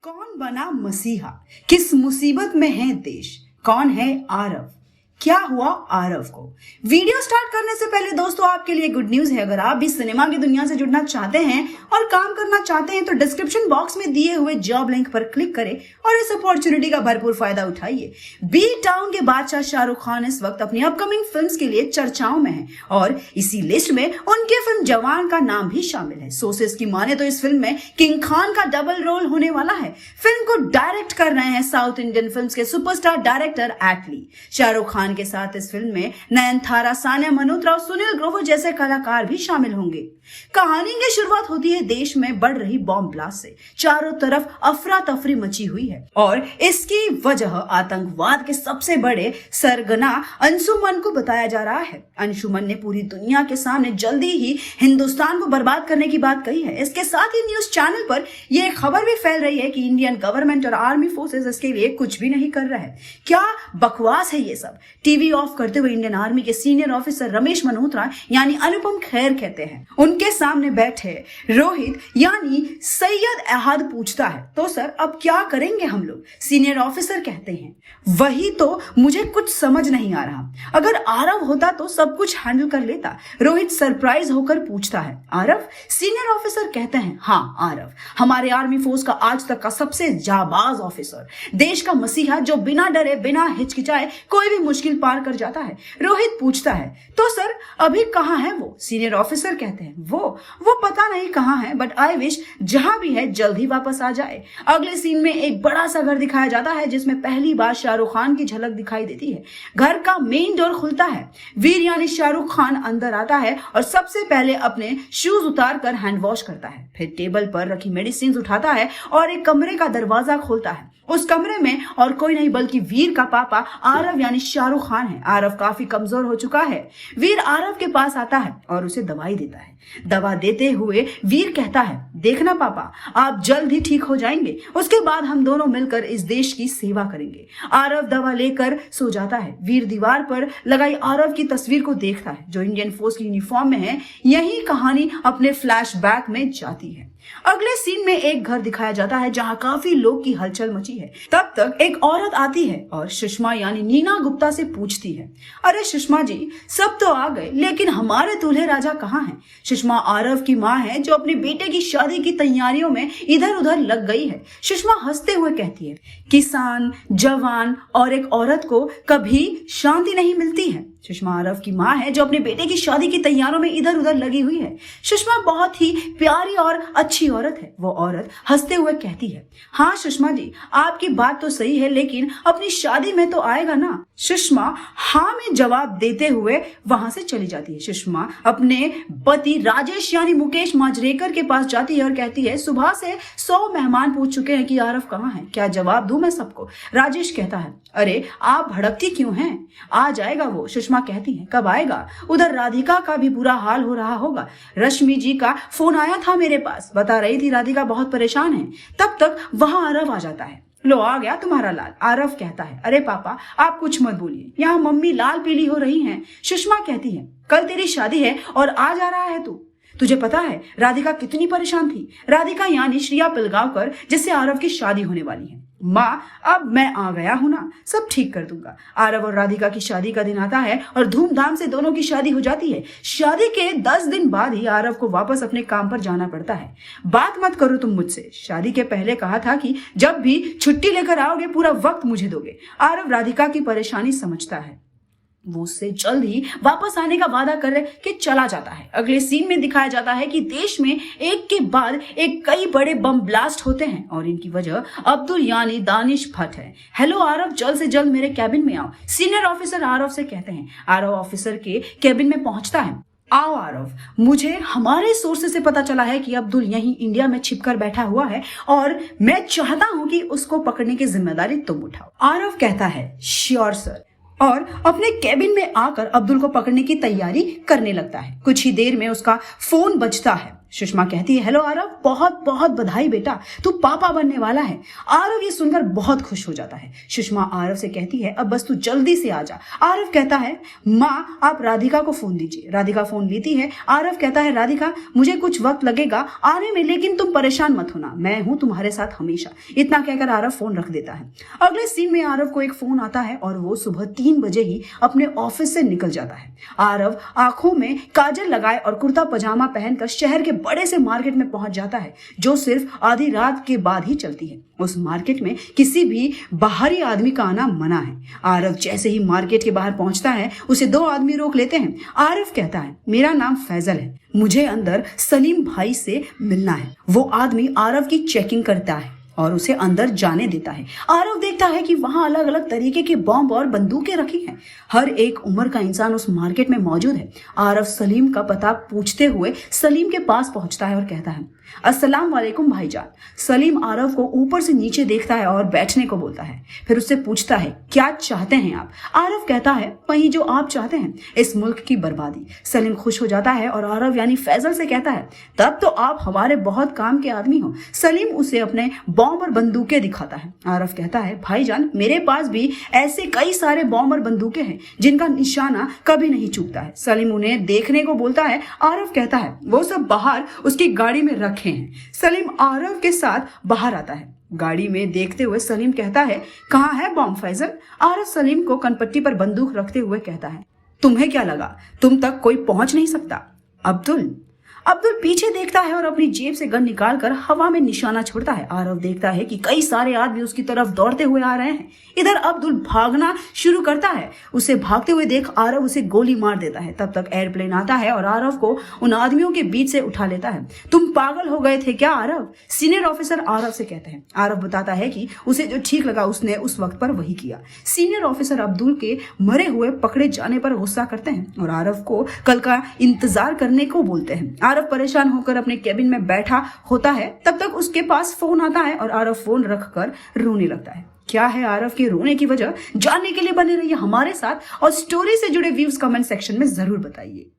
कौन बना मसीहा? किस मुसीबत में है देश? कौन है आरव? क्या हुआ आरव को? वीडियो स्टार्ट करने से पहले दोस्तों आपके लिए गुड न्यूज है। अगर आप भी सिनेमा की दुनिया से जुड़ना चाहते हैं और काम करना चाहते हैं तो डिस्क्रिप्शन बॉक्स में दिए हुए जॉब लिंक पर क्लिक करें और इस अपॉर्चुनिटी का भरपूर फायदा उठाइए। बी टाउन के बादशाह शाहरुख खान इस वक्त अपनी अपकमिंग फिल्म्स के लिए चर्चाओं में हैं और इसी लिस्ट में उनके फिल्म जवान का नाम भी शामिल है। सोर्सेस की माने तो इस फिल्म में किंग खान का डबल रोल होने वाला है। फिल्म को डायरेक्ट कर रहे हैं साउथ इंडियन फिल्म्स के सुपरस्टार डायरेक्टर एटली। शाहरुख खान के साथ इस फिल्म में नयनतारा, सानिया मल्होत्रा और सुनील ग्रोवर जैसे कलाकार भी शामिल होंगे। कहानी की शुरुआत होती है देश में बढ़ रही बॉम्ब ब्लास्ट से। चारों तरफ अफरा तफरी मची हुई है और इसकी वजह आतंकवाद के सबसे बड़े सरगना अंशुमन को बताया जा रहा है। अंशुमन ने पूरी दुनिया के सामने जल्दी ही हिंदुस्तान को बर्बाद करने की बात कही है। इसके साथ ही न्यूज चैनल पर यह खबर भी फैल रही है कि इंडियन गवर्नमेंट और आर्मी फोर्सेस इसके लिए कुछ भी नहीं कर रहा है। क्या बकवास है ये सब? टीवी ऑफ करते हुए इंडियन आर्मी के सीनियर ऑफिसर रमेश मल्होत्रा यानी अनुपम खेर कहते हैं। उनके सामने बैठे रोहित यानी सैयद अहद पूछता है, तो सर अब क्या करेंगे हम लोग? सीनियर ऑफिसर कहते हैं, वही तो मुझे कुछ समझ नहीं आ रहा। अगर आरव होता तो सब कुछ हैंडल कर लेता। रोहित सरप्राइज होकर पूछता है, आरव? सीनियर ऑफिसर कहते हैं, हाँ आरव, हमारे आर्मी फोर्स का आज तक का सबसे जाबाज ऑफिसर, देश का मसीहा जो बिना डरे बिना हिचकिचाए कोई भी मुश्किल पार कर जाता है। रोहित पूछता है, तो सर अभी कहाँ है वो? सीनियर ऑफिसर कहते हैं, वो पता नहीं कहाँ है, बट आई विश जहां भी है जल्द ही वापस आ जाए। अगले सीन में एक बड़ा सा घर दिखाया जाता है जिसमें पहली बार शाहरुख खान की झलक दिखाई देती है। घर का मेन डोर खुलता है। वीर यानी शाहरुख खान अंदर आता है और सबसे पहले अपने शूज उतार कर हैंड वॉश करता है। फिर टेबल पर रखी मेडिसिन उठाता है और एक कमरे का दरवाजा खोलता है। उस कमरे में और कोई नहीं बल्कि वीर का पापा आरव यानी शाहरुख खान है। आरव काफी कमजोर हो चुका है। वीर आरव के पास आता है और उसे दवाई देता है। दवा देते हुए वीर कहता है, देखना पापा, आप जल्द ही ठीक हो जाएंगे। उसके बाद हम दोनों मिलकर इस देश की सेवा करेंगे। आरव दवा लेकर सो जाता है। वीर दीवार पर लगाई आरव की तस्वीर को देखता है जो इंडियन फोर्स की यूनिफॉर्म में है। यही कहानी अपने फ्लैशबैक में जाती है। अगले सीन में एक घर दिखाया जाता है जहां काफी लोग की हलचल मची है। तब तक एक औरत आती है और सुषमा यानी नीना गुप्ता से पूछती है, अरे सुषमा जी, सब तो आ गए लेकिन हमारे दूल्हे राजा कहाँ हैं? सुषमा आरव की माँ है जो अपने बेटे की शादी की तैयारियों में इधर उधर लग गई है। सुषमा हंसते हुए कहती है, किसान, जवान और एक औरत को कभी शांति नहीं मिलती है। सुषमा आरव की माँ है जो अपने बेटे की शादी की तैयारियों में इधर उधर लगी हुई है। सुषमा बहुत ही प्यारी और अच्छी औरत है। वो औरत हंसते हुए कहती है, हाँ सुषमा जी, आपकी बात तो सही है लेकिन अपनी शादी में तो आएगा ना? सुषमा हाँ में जवाब देते हुए वहां से चली जाती है। सुषमा अपने पति राजेश यानी मुकेश मांजरेकर के पास जाती है और कहती है, सुबह से 100 मेहमान पूछ चुके हैं कि आरव कहाँ है, क्या जवाब दूं मैं सबको? राजेश कहता है, अरे आप भड़कती क्यों हैं, आ जाएगा वो। सुषमा कहती है, कब आएगा? उधर राधिका का भी बुरा हाल हो रहा होगा। रश्मि जी का फोन आया था मेरे पास, बता रही थी राधिका बहुत परेशान है। तब तक वहां आरव आ जाता है। लो आ गया तुम्हारा लाल। आरव कहता है, अरे पापा आप कुछ मत बोलिए, यहाँ मम्मी लाल पीली हो रही हैं। सुषमा कहती है, कल तेरी शादी है और आ जा रहा है तू? तुझे पता है राधिका कितनी परेशान थी? राधिका यानी श्रिया पिलगांवकर जिससे आरव की शादी होने वाली है। माँ अब मैं आ गया हूं ना, सब ठीक कर दूंगा। आरव और राधिका की शादी का दिन आता है और धूमधाम से दोनों की शादी हो जाती है। शादी के 10 दिन बाद ही आरव को वापस अपने काम पर जाना पड़ता है। बात मत करो तुम मुझसे, शादी के पहले कहा था कि जब भी छुट्टी लेकर आओगे पूरा वक्त मुझे दोगे। आरव राधिका की परेशानी समझता है। वो उससे जल्द ही वापस आने का वादा कर के चला जाता है। अगले सीन में दिखाया जाता है कि देश में एक के बाद एक कई बड़े बम ब्लास्ट होते हैं और इनकी वजह अब्दुल यानी दानिश भट्ट है। हेलो आरव, जल्द से जल्द मेरे कैबिन में आओ, सीनियर ऑफिसर आरव से कहते हैं। आरव ऑफिसर के कैबिन में पहुंचता है। आओ आरव, मुझे हमारे सोर्सेस से पता चला है कि अब्दुल यहीं इंडिया में छिपकर बैठा हुआ है और मैं चाहता हूं कि उसको पकड़ने की जिम्मेदारी तुम उठाओ। आरव कहता है, श्योर सर, और अपने कैबिन में आकर अब्दुल को पकड़ने की तैयारी करने लगता है। कुछ ही देर में उसका फोन बजता है। सुषमा कहती है, हेलो आरव, बहुत बहुत बधाई बेटा, तू पापा बनने वाला है। आरव ये सुनकर बहुत खुश हो जाता है। सुषमा आरव से कहती है, अब बस तू जल्दी से आ जा। आरव कहता है, माँ आप राधिका को फोन दीजिए। राधिका फोन लेती है। आरव कहता है, राधिका मुझे कुछ वक्त लगेगा आने में, लेकिन तुम परेशान मत होना, मैं हूं तुम्हारे साथ हमेशा। इतना कहकर आरव फोन रख देता है। अगले सीन में आरव को एक फोन आता है और वो सुबह 3 बजे ही अपने ऑफिस से निकल जाता है। आरव आंखों में काजल लगाए और कुर्ता पजामा पहनकर शहर के बड़े से मार्केट में पहुंच जाता है, जो सिर्फ आधी रात के बाद ही चलती है। उस मार्केट में किसी भी बाहरी आदमी का आना मना है। आरव जैसे ही मार्केट के बाहर पहुंचता है, उसे 2 आदमी रोक लेते हैं। आरव कहता है, मेरा नाम फैजल है, मुझे अंदर सलीम भाई से मिलना है। वो आदमी आरव की चेकिंग करता है और उसे अंदर जाने देता है। आरव देखता है कि वहां अलग अलग तरीके के बॉम्ब और बंदूकें रखी हैं। हर एक उम्र का इंसान उस मार्केट में मौजूद है। आरव सलीम का पता पूछते हुए सलीम के पास पहुंचता है और कहता है, अस्सलाम वालेकुम भाईजान। सलीम आरव को ऊपर से नीचे देखता है और बैठने को बोलता है। फिर उससे पूछता है, क्या चाहते हैं आप? आरव कहता है, वही जो आप चाहते हैं, इस मुल्क की बर्बादी। सलीम खुश हो जाता है और आरव यानी फैजल से कहता है, तब तो आप हमारे बहुत काम के आदमी हो। सलीम उसे अपने बॉम्ब और बंदूकें दिखाता है। आरव कहता है, भाईजान मेरे पास भी ऐसे कई सारे बॉम्ब और बंदूकें हैं जिनका निशाना कभी नहीं चूकता है। सलीम उन्हें देखने को बोलता है। आरव कहता है, वो सब बाहर उसकी गाड़ी में रखे हैं। सलीम आरव के साथ बाहर आता है। गाड़ी में देखते हुए सलीम कहता है, कहाँ है बॉम्ब फैजल? आरव सलीम को कनपट्टी पर बंदूक रखते हुए कहता है, तुम्हें क्या लगा तुम तक कोई पहुंच नहीं सकता? अब्दुल पीछे देखता है और अपनी जेब से गन निकालकर हवा में निशाना छोड़ता है। आरव देखता है कि कई सारे आदमी उसकी तरफ दौड़ते हुए आ रहे हैं। इधर अब्दुल भागना शुरू करता है। उसे भागते हुए देख आरव उसे गोली मार देता है। तब तक एयरप्लेन आता है और आरव को उन आदमियों के बीच से उठा लेता है। तुम पागल हो गए थे क्या आरव? सीनियर ऑफिसर आरव से कहते हैं। आरव बताता है कि उसे जो ठीक लगा उसने उस वक्त पर वही किया। सीनियर ऑफिसर अब्दुल के मरे हुए पकड़े जाने पर गुस्सा करते हैं और आरव को कल का इंतजार करने को बोलते हैं। आरव परेशान होकर अपने केबिन में बैठा होता है। तब तक उसके पास फोन आता है और आरव फोन रखकर रोने लगता है। क्या है आरव के रोने की वजह? जानने के लिए बने रहिए हमारे साथ और स्टोरी से जुड़े व्यूज कमेंट सेक्शन में जरूर बताइए।